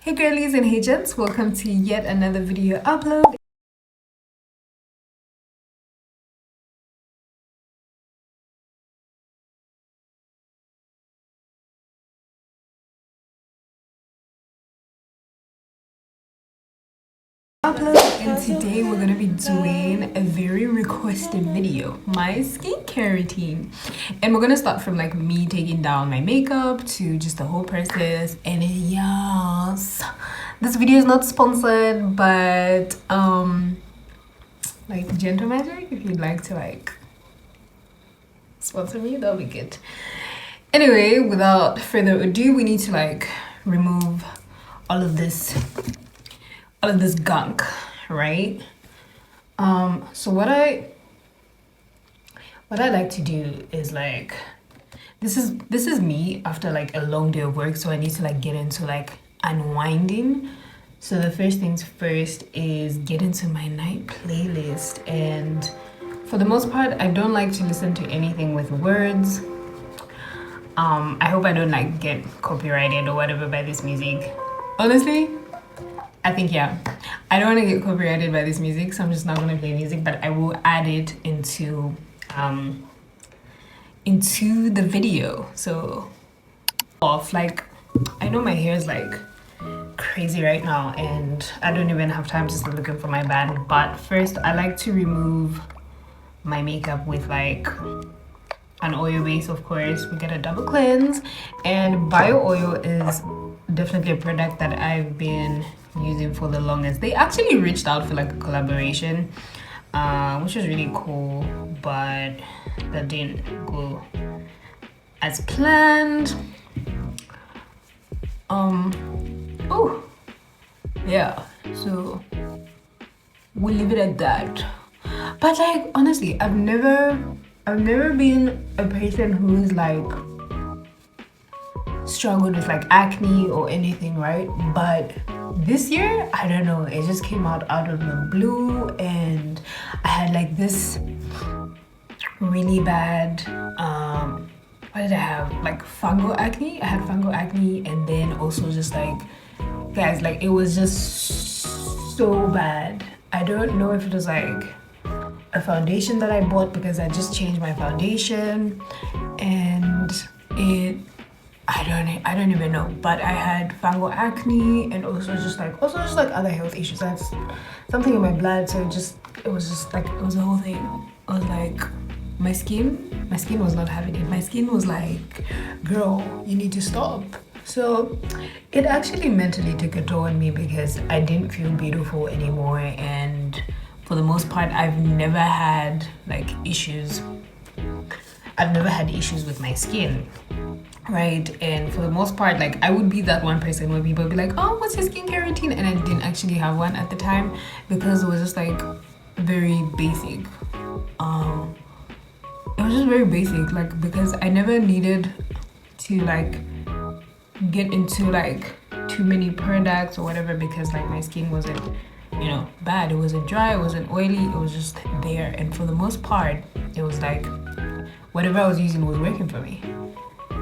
Hey girlies and hey gents, welcome to yet another video upload. And today we're gonna be doing a very requested video, my skincare routine, and we're gonna start from like me taking down my makeup to just the whole process. And yes, this video is not sponsored, but like Gentle Magic, if you'd like to like sponsor me, that'll be good. Anyway, without further ado, we need to like remove all of this gunk, right? So what I like to do is like, this is me after like a long day of work, so I need to like get into like unwinding. So the first things first is get into my night playlist, and for the most part I don't like to listen to anything with words. I hope I don't like get copyrighted or whatever by this music. Honestly, I think yeah, I don't want to get copyrighted by this music, so I'm just not going to play music, but I will add it into the video. So off, like, I know my hair is like crazy right now and I don't even have time to start looking for my band, but first I like to remove my makeup with like an oil base. Of course, we get a double cleanse, and bio oil is definitely a product that I've been using for the longest. They actually reached out for like a collaboration, which was really cool, but that didn't go as planned. Oh yeah, so we'll leave it at that. But like honestly, I've never been a person who's like struggled with like acne or anything, right? But this year, I don't know, it just came out of the blue, and I had like this really bad what did I have, like fungal acne. I had fungal acne, and then also just like, guys, like it was just so bad. I don't know if it was like a foundation that I bought, because I just changed my foundation and it, I don't even know, but I had fungal acne, and also just like other health issues. That's something in my blood, so it was a whole thing. I was like, my skin was not having it. My skin was like, girl, you need to stop. So it actually mentally took a toll on me, because I didn't feel beautiful anymore, and for the most part I've never had issues with my skin, right? And for the most part, like I would be that one person where people would be like, oh, what's your skincare routine? And I didn't actually have one at the time, because it was just like very basic. It was just very basic, like, because I never needed to like get into like too many products or whatever, because like my skin wasn't, you know, bad. It wasn't dry, it wasn't oily, it was just there. And for the most part, it was like whatever I was using was working for me,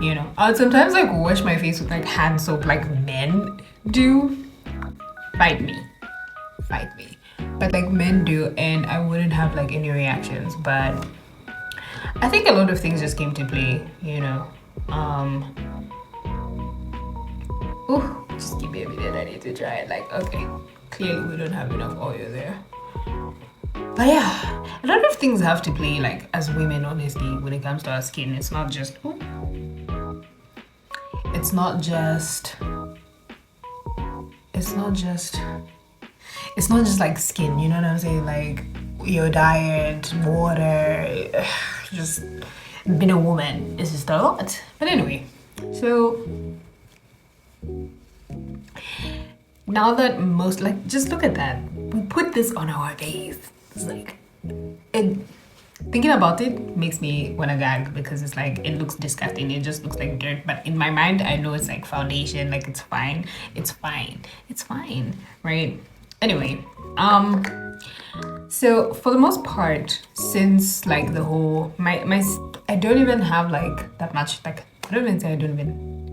you know. I would sometimes like wash my face with like hand soap like men do. Fight me, but like men do, and I wouldn't have like any reactions. But I think a lot of things just came to play, you know. Just give me a minute, I need to try it. Like, okay, clearly we don't have enough oil there. But yeah, a lot of things have to play, like, as women, honestly, when it comes to our skin. It's not just like skin, you know what I'm saying? Like your diet, water, just being a woman is just a lot. But anyway, so now that just look at that, we put this on our face. It's like, thinking about it makes me want to gag, because it's like, it looks disgusting. It just looks like dirt, but in my mind I know it's like foundation, like it's fine, right? Anyway, so for the most part, since like the whole I don't even have like that much, like I don't even say I don't even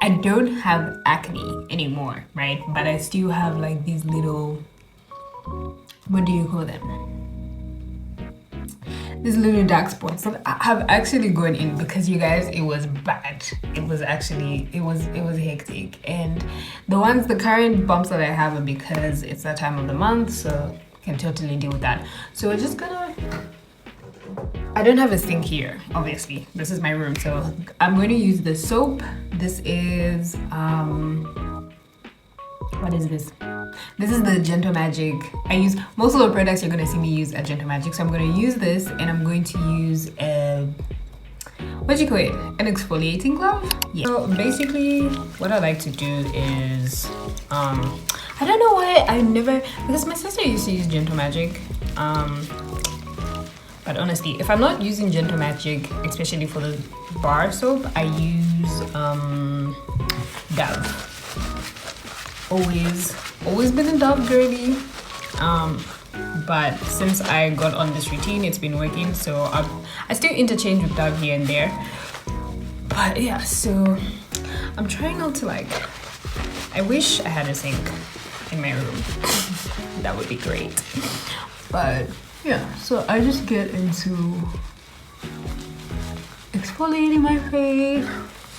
I don't have acne anymore, right? But I still have like these little, what do you call them? These little dark spots that have actually gone in, because you guys, it was bad. It was actually, it was hectic. And the current bumps that I have are because it's that time of the month, so I can totally deal with that. So we're just gonna, I don't have a sink here, obviously. This is my room, so I'm going to use the soap. This is, what is this? This is the Gentle Magic. I use most of the products you're gonna see me use at Gentle Magic. So I'm gonna use this, and I'm going to use a, what do you call it? An exfoliating glove? Yeah. So basically, what I like to do is, I don't know why I never, because my sister used to use Gentle Magic. But honestly, if I'm not using Gentle Magic, especially for the bar soap, I use Dove. Always been a Dove girly, but since I got on this routine, it's been working. So I still interchange with Dove here and there, but yeah. So I'm trying not to like, I wish I had a sink in my room. That would be great. But yeah, so I just get into exfoliating my face,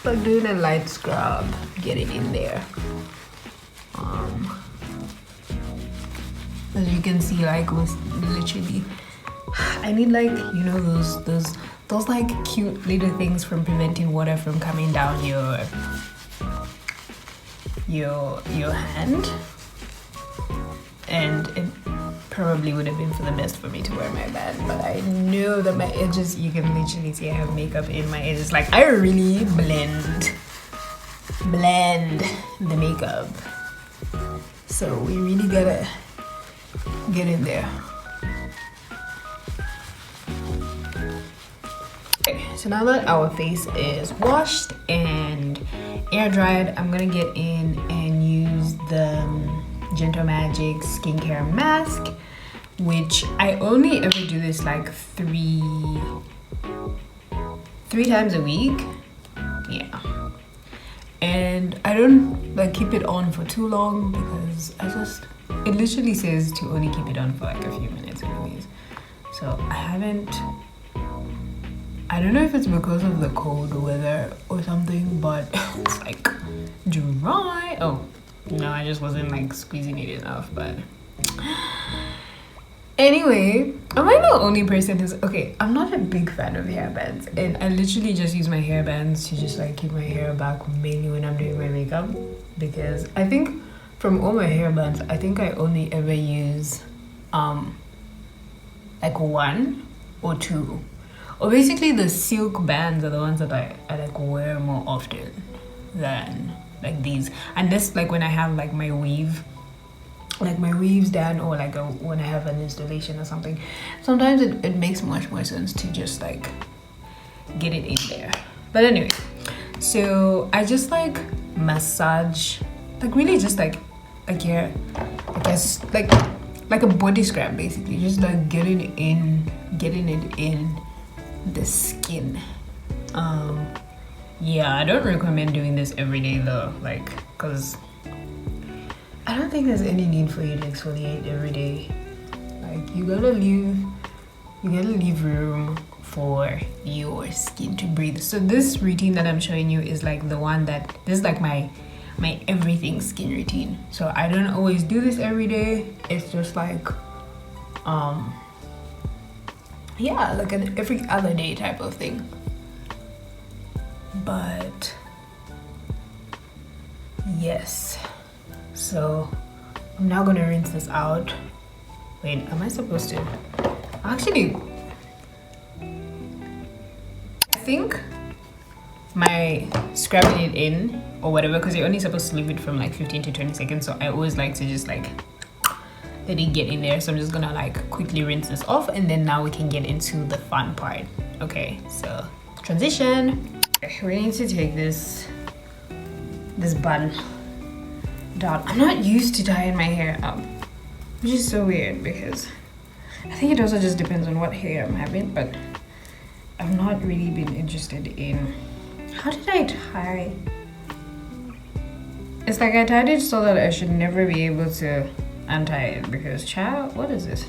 like doing a light scrub, get it in there. As you can see, like, was literally, I need like, you know, those like cute little things from preventing water from coming down your hand. And it probably would have been for the best for me to wear my band, but I know that my edges, you can literally see I have makeup in my edges. Like, I really blend the makeup. So we really gotta get in there. Okay, so now that our face is washed and air dried, I'm gonna get in and use the Gentle Magic skincare mask, which I only ever do this like three times a week. Yeah. And I don't like keep it on for too long, because it literally says to only keep it on for like a few minutes anyways. So I don't know if it's because of the cold weather or something, but it's like dry. Oh no, I just wasn't like squeezing it enough. But anyway, am I the only person who's, okay, I'm not a big fan of hairbands, and I literally just use my hairbands to just like keep my hair back, mainly when I'm doing my makeup, because I think from all my hairbands, I think I only ever use like one or two, or basically the silk bands are the ones that I like wear more often than like these, unless like when I have like my weave, like my weaves done, or like when I have an installation or something. Sometimes it makes much more sense to just like get it in there. But anyway, so I just like massage, like really just like here, I guess like a body scrub, basically, just like getting it in the skin. Yeah, I don't recommend doing this every day though, like, because I don't think there's any need for you to exfoliate every day. Like, you gotta leave room for your skin to breathe. So this routine that I'm showing you is like the one that, this is like my everything skin routine. So I don't always do this every day. It's just like yeah, like an every other day type of thing. But yes, so I'm now gonna rinse this out. Wait, am I supposed to? Actually, I think my scrubbing it in or whatever, because you're only supposed to leave it from like 15 to 20 seconds, so I always like to just like let it get in there. So I'm just gonna like quickly rinse this off, and then now we can get into the fun part. Okay, so transition. We need to take this bun down. I'm not used to tying my hair up, which is so weird, because I think it also just depends on what hair I'm having, but I've not really been interested in how did I tie It's like I tied it so that I should never be able to untie it because, child, what is this?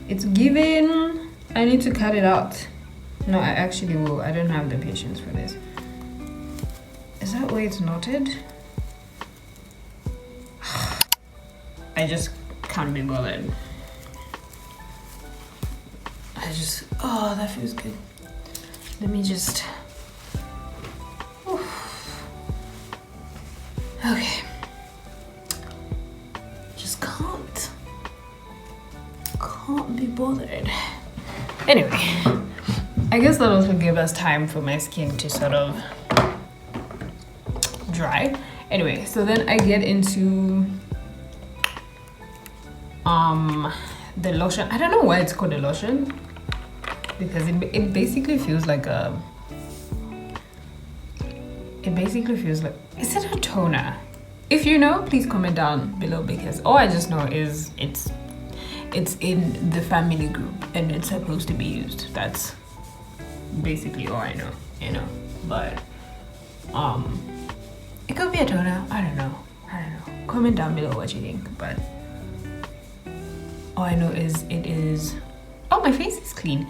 It's giving. I need to cut it out. No, I actually will. I don't have the patience for this. Is that where it's knotted? I just can't be bothered. Oh, that feels good. Let me just, oof. Okay. Just can't be bothered. Anyway, I guess that also gives us time for my skin to sort of dry. Anyway, so then I get into the lotion. I don't know why it's called a lotion because it basically feels like a, is it a toner? If you know, please comment down below because all I just know is it's in the family group and it's supposed to be used. That's basically all I know, you know. But it could be a toner. I don't know. Comment down below what you think. But all I know is it is. Oh, my face is clean.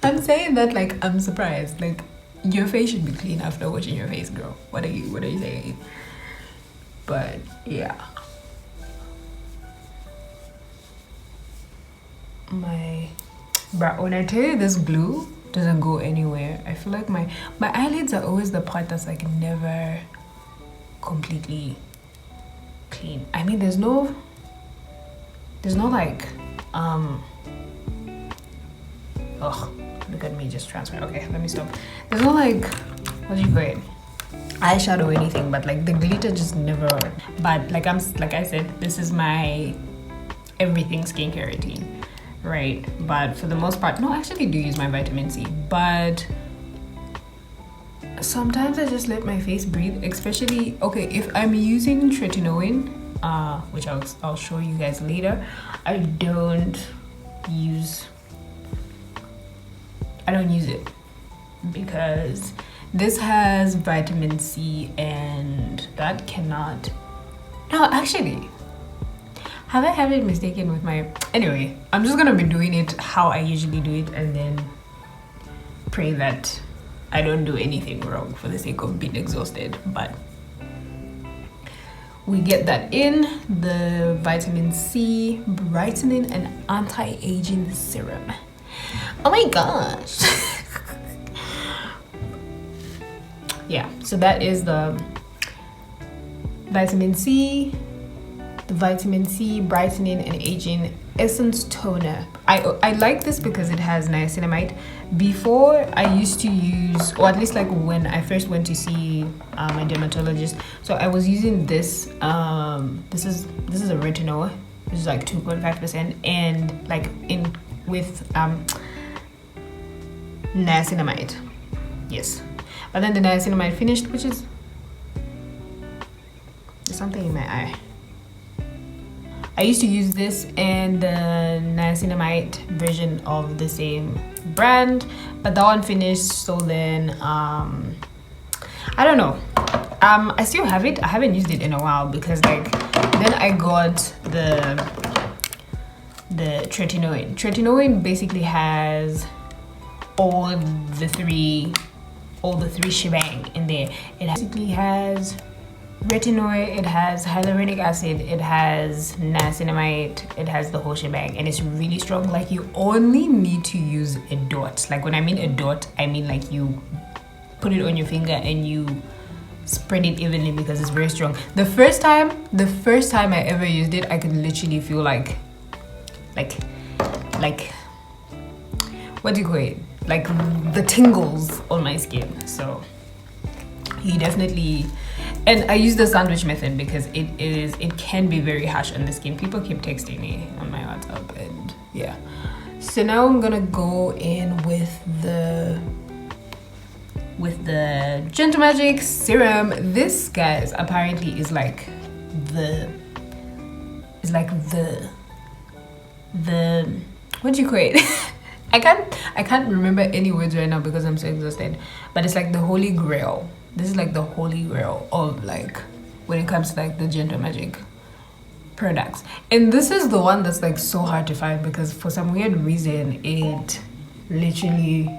I'm saying that like I'm surprised. Like your face should be clean after washing your face, girl. What are you saying? But yeah. But when I tell you this glue doesn't go anywhere, I feel like my eyelids are always the part that's like never completely clean. I mean, there's no like oh, look at me just transfer. Okay, let me stop. There's no like, what do you call it, eyeshadow or anything, but like the glitter just never. But like I said, this is my everything skincare routine, right? But for the most part, no, I actually do use my vitamin C, but sometimes I just let my face breathe, especially, okay, if I'm using tretinoin, which I'll show you guys later. I don't use it because this has vitamin C and that cannot. No, actually, have I had it mistaken with my, anyway, I'm just gonna be doing it how I usually do it and then pray that I don't do anything wrong for the sake of being exhausted. But we get that in the vitamin C brightening and anti-aging serum. Oh my gosh. Yeah, so that is the vitamin C brightening and aging essence toner. I like this because it has niacinamide. Before I used to use, or at least like when I first went to see my dermatologist, so I was using this. This is a retinol, which is like 2.5%, and like with niacinamide. Yes, but then the niacinamide finished, which is there's something in my eye. I used to use this and the niacinamide version of the same brand, but that one finished, so then I don't know. I still have it. I haven't used it in a while because like then I got the tretinoin. Tretinoin basically has all the three shebang in there. It basically has retinol, it has hyaluronic acid, it has niacinamide, it has the whole shebang, and it's really strong. Like you only need to use a dot. Like when I mean a dot, I mean like you put it on your finger and you spread it evenly because it's very strong. The first time I ever used it, I could literally feel like what do you call it? Like the tingles on my skin. So you definitely. And I use the sandwich method because it can be very harsh on the skin. People keep texting me on my WhatsApp, and yeah. So now I'm gonna go in with the Gentle Magic serum. This, guys, apparently is like the what do you call it? I can't remember any words right now because I'm so exhausted. But it's like the holy grail This is like the holy grail of like when it comes to like the Gender Magic products. And this is the one that's like so hard to find because for some weird reason it literally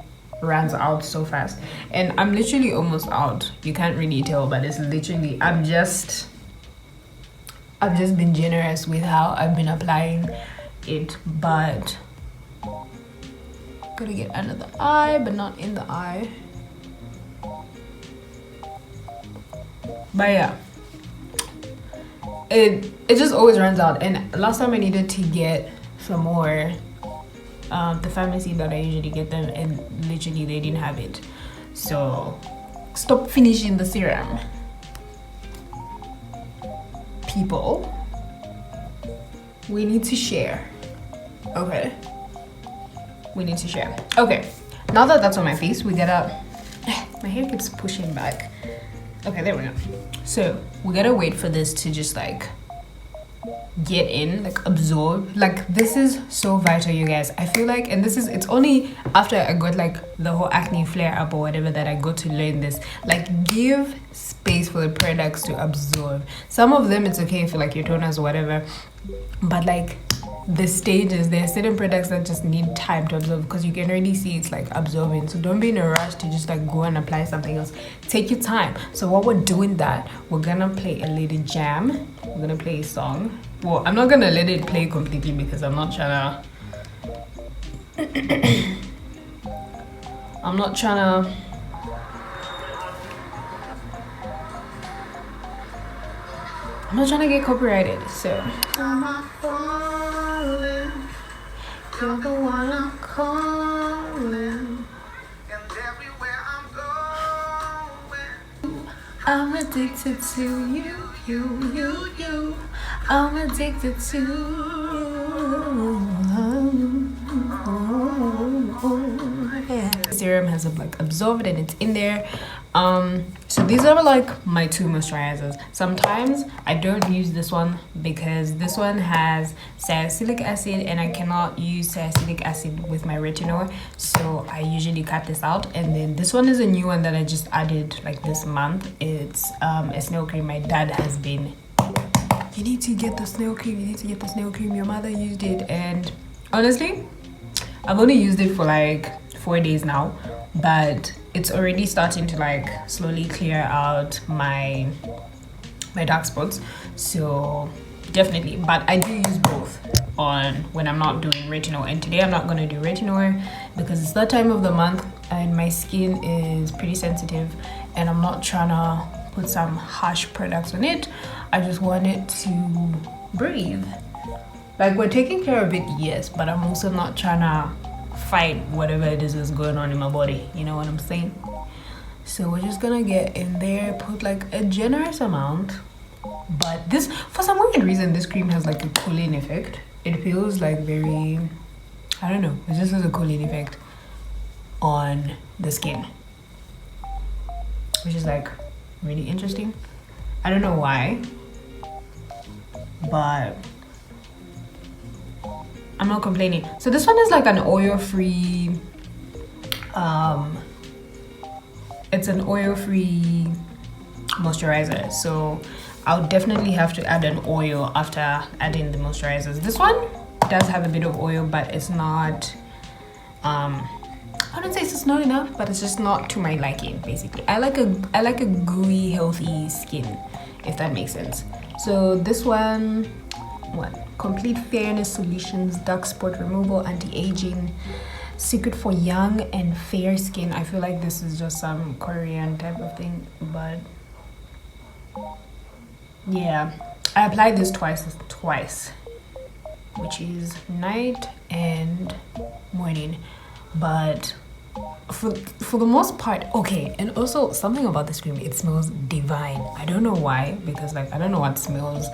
runs out so fast. And I'm literally almost out. You can't really tell, but it's literally I've just been generous with how I've been applying it, but gonna get under the eye, but not in the eye. But yeah, it just always runs out. And last time I needed to get some more, the pharmacy that I usually get them, and literally they didn't have it. So stop finishing the serum, people. We need to share. Okay, we need to share. Okay, now that that's on my face, we gotta my hair keeps pushing back. Okay, there we go. So we gotta wait for this to just like get in, like absorb. Like this is so vital, you guys. I feel like, and it's only after I got like the whole acne flare up or whatever that I got to learn this. Like, give space for the products to absorb. Some of them it's okay for like your toners or whatever, but like the stages, there are certain products that just need time to absorb because you can already see it's like absorbing. So don't be in a rush to just like go and apply something else. Take your time. So while we're doing that, we're gonna play a little jam. We're gonna play a song. Well, I'm not gonna let it play completely because I'm not trying to get copyrighted, so I'm not falling. You're the one I'm calling. And everywhere I'm going, I'm addicted to you. I'm addicted to yeah. The serum has like absorbed and it's in there. So these are like my two moisturizers. Sometimes I don't use this one because this one has salicylic acid and I cannot use salicylic acid with my retinol, so I usually cut this out. And then this one is a new one that I just added like this month. It's a snail cream. My dad has been, you need to get the snail cream, your mother used it, and honestly I've only used it for like 4 days now, but it's already starting to like slowly clear out my dark spots. So definitely, but I do use both on when I'm not doing retinol, and today I'm not going to do retinol because it's that time of the month and my skin is pretty sensitive and I'm not trying to put some harsh products on it. I just want it to breathe. Like, we're taking care of it, yes, but I'm also not trying to fight whatever it is that's going on in my body, you know what I'm saying? So we're just gonna get in there, put like a generous amount. But this, for some weird reason, this cream has like a cooling effect. It feels like very, I don't know, it just has a cooling effect on the skin, which is like really interesting. I don't know why, but I'm not complaining. So this one is like an oil-free, it's an oil-free moisturizer. So I'll definitely have to add an oil after adding the moisturizers. This one does have a bit of oil, but it's not, I wouldn't say it's just not enough, but it's just not to my liking, basically. I like a gooey, healthy skin, if that makes sense. So this one, what? Complete Fairness Solutions, dark spot removal, anti-aging, secret for young and fair skin. I feel like this is just some Korean type of thing, but yeah, I applied this twice, which is night and morning. But for the most part, okay. And also something about this cream, it smells divine. I don't know why, because like I don't know what snails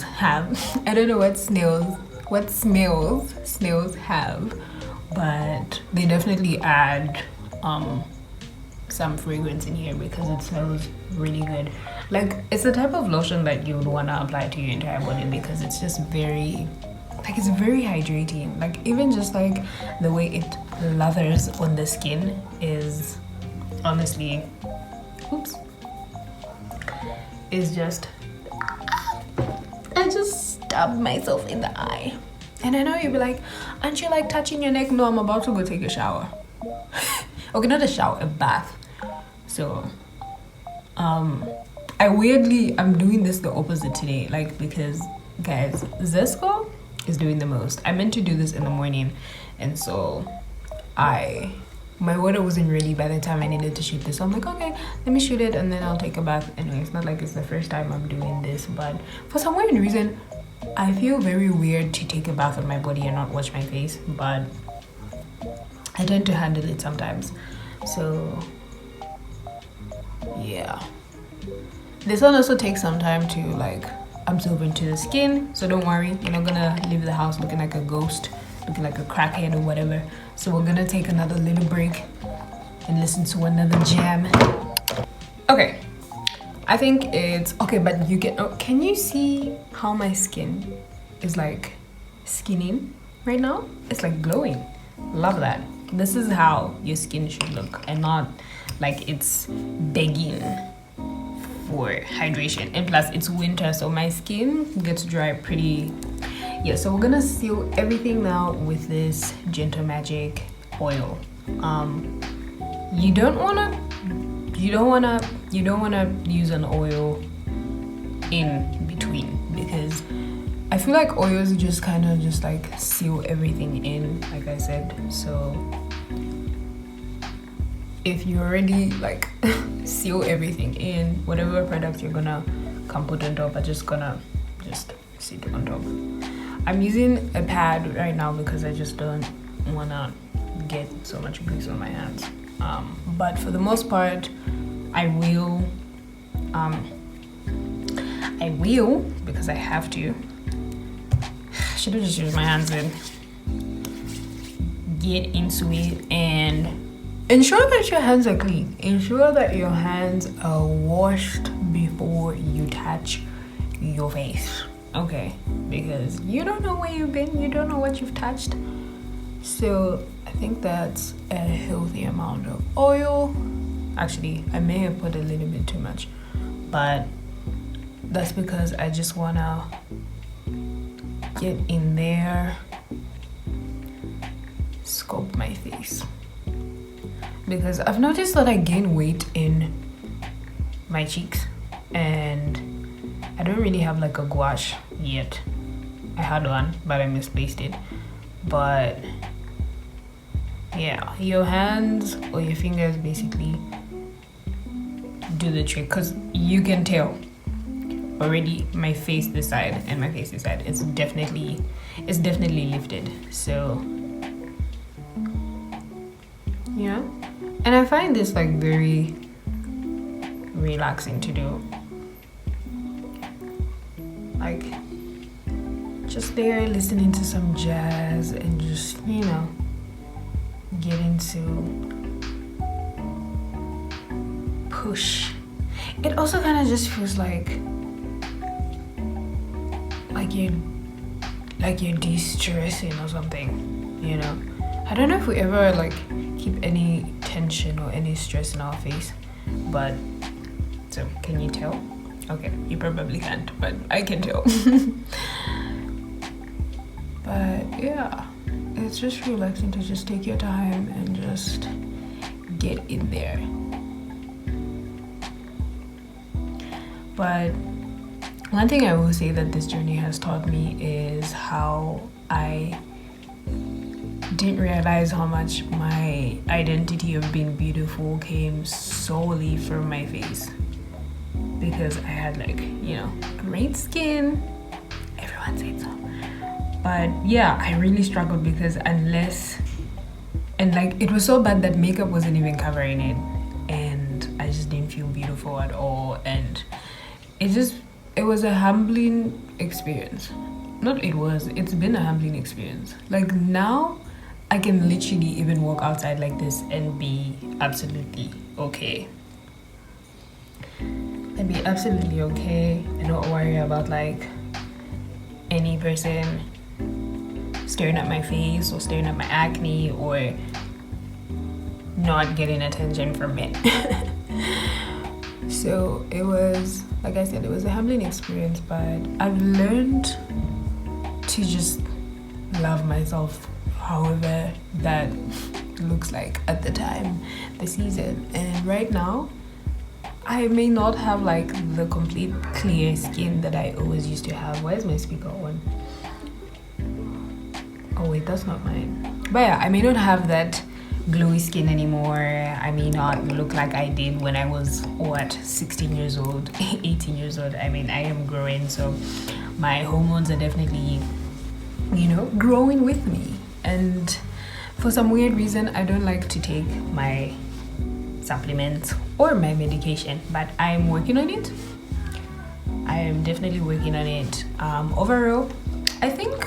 have. I don't know what smells snails have, but they definitely add some fragrance in here because it smells really good. Like, it's the type of lotion that you would want to apply to your entire body because it's just very, like, it's very hydrating. Like, even just like the way it lathers on the skin is honestly, oops, is just, I just stabbed myself in the eye. And I know you'll be like, aren't you like touching your neck? No, I'm about to go take a shower. Okay, not a shower, a bath. So I'm doing this the opposite today, like, because guys, Zesco is doing the most. I meant to do this in the morning, and so my water wasn't ready by the time I needed to shoot this. So I'm like, okay, let me shoot it and then I'll take a bath. Anyway, it's not like it's the first time I'm doing this, but for some weird reason I feel very weird to take a bath on my body and not wash my face, but I tend to handle it sometimes. So yeah, this one also takes some time to like absorb into the skin, so don't worry, you're not gonna leave the house looking like a ghost, looking like a crackhead or whatever. So we're gonna take another little break and listen to another jam. Okay, I think it's okay, but you get, can you see how my skin is like skinning right now? It's like glowing. Love that. This is how your skin should look, and not like it's begging for hydration. And plus it's winter, so my skin gets dry pretty. Yeah, so we're gonna seal everything now with this Gentle Magic oil. You don't wanna use an oil in between, because I feel like oils just kind of just like seal everything in, like I said. So if you already like seal everything in, whatever product you're gonna come put on top, I'm just gonna just sit on top. I'm using a pad right now because I just don't wanna get so much grease on my hands. But for the most part, I will because I have to. Should have just used my hands and get into it, and ensure that your hands are clean. Ensure that your hands are washed before you touch your face. Okay, because you don't know where you've been, you don't know what you've touched. So I think that's a healthy amount of oil. Actually, I may have put a little bit too much, but that's because I just wanna get in there, sculpt my face, because I've noticed that I gain weight in my cheeks, and I don't really have like a gouache yet. I had one, but I misplaced it. But yeah, your hands or your fingers basically do the trick, because you can tell already my face this side and my face this side, it's definitely lifted. So yeah, and I find this like very relaxing to do, like just there listening to some jazz and just, you know, get into push. It also kind of just feels like you're de-stressing or something, you know. I don't know if we ever like keep any tension or any stress in our face, but so can you tell? Okay, you probably can't, but I can tell. But yeah, it's just relaxing to just take your time and just get in there. But one thing I will say that this journey has taught me is how I didn't realize how much my identity of being beautiful came solely from my face, because I had like, you know, great skin, everyone said so, but yeah, I really struggled because it was so bad that makeup wasn't even covering it, and I just didn't feel beautiful at all, and it was a humbling experience. It's been a humbling experience. Like now I can literally even walk outside like this and be absolutely okay. And be absolutely okay and not worry about like any person staring at my face or staring at my acne or not getting attention from men. So it was, like I said, it was a humbling experience, but I've learned to just love myself however that looks like at the time, the season. And right now I may not have like the complete clear skin that I always used to have. Why is my speaker on? Oh wait, that's not mine. But yeah, I may not have that glowy skin anymore. I may not look like I did when I was, what, 16 years old, 18 years old. I mean, I am growing, so my hormones are definitely, you know, growing with me. And for some weird reason, I don't like to take my supplements or my medication, but I'm working on it. I am definitely working on it. Overall, I think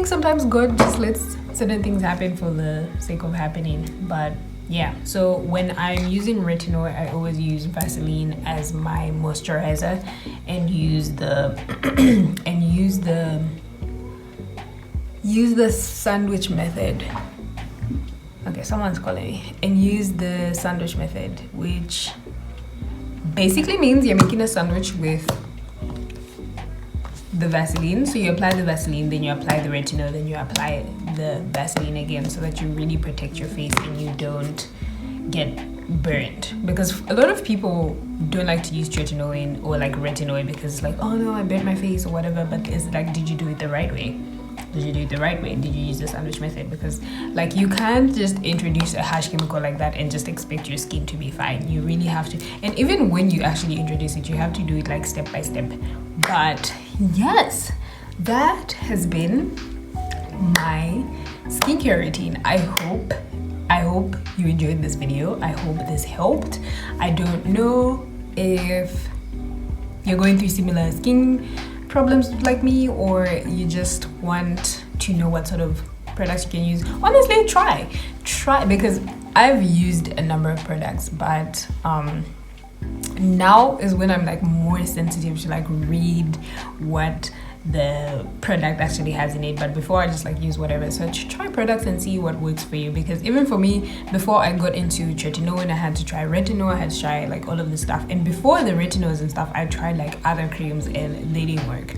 sometimes God just lets certain things happen for the sake of happening. But yeah, so when I'm using retinol, I always use Vaseline as my moisturizer and use the use the sandwich method. Okay, someone's calling me. And use the sandwich method, which basically means you're making a sandwich with the Vaseline. So you apply the Vaseline, then you apply the retinol, then you apply the Vaseline again, so that you really protect your face and you don't get burnt. Because a lot of people don't like to use tretinoin or like retinol because it's like, oh no, I burnt my face or whatever. But it's like, did you do it the right way? Did you do it the right way? Did you use the sandwich method? Because like, you can't just introduce a harsh chemical like that and just expect your skin to be fine. You really have to, and even when you actually introduce it, you have to do it like step by step. But yes, that has been my skincare routine. I hope you enjoyed this video. I hope this helped. I don't know if you're going through similar skin problems like me, or you just want to know what sort of products you can use. Honestly, try, because I've used a number of products, but now is when I'm like more sensitive to like read what the product actually has in it. But before, I just like use whatever. So try products and see what works for you, because even for me, before I got into tretinoin, I had to try retinol, I had to try like all of this stuff. And before the retinols and stuff, I tried like other creams and they didn't work.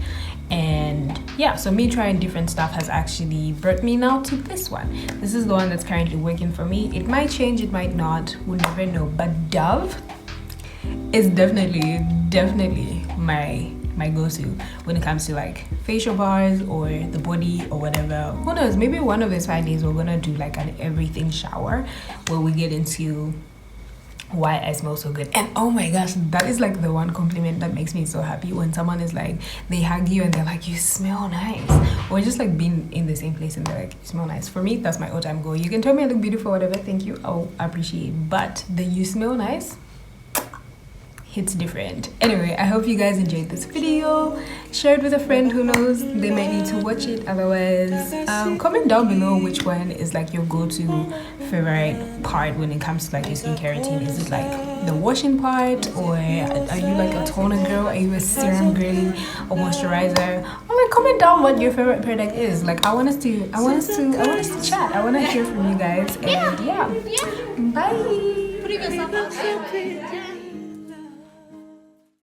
And yeah, so me trying different stuff has actually brought me now to this one. This is the one that's currently working for me. It might change, it might not, we'll never know. But Dove is definitely my go-to when it comes to like facial bars or the body or whatever. Who knows, maybe one of these 5 days we're gonna do like an everything shower where we get into why I smell so good. And oh my gosh, that is like the one compliment that makes me so happy, when someone is like, they hug you and they're like, you smell nice, or just like being in the same place and they're like, you smell nice. For me, that's my all-time goal. You can tell me I look beautiful, whatever, thank you, I'll appreciate, but the you smell nice hits different. Anyway, I hope you guys enjoyed this video. Share it with a friend who knows they might need to watch it. Otherwise, comment down below which one is like your go-to favorite part when it comes to like your skincare routine. Is it like the washing part, or are you like a toner girl? Are you a serum girly or moisturizer? Or like, comment down what your favorite product is. Like, I want us to chat. I want to hear from you guys. And yeah, bye.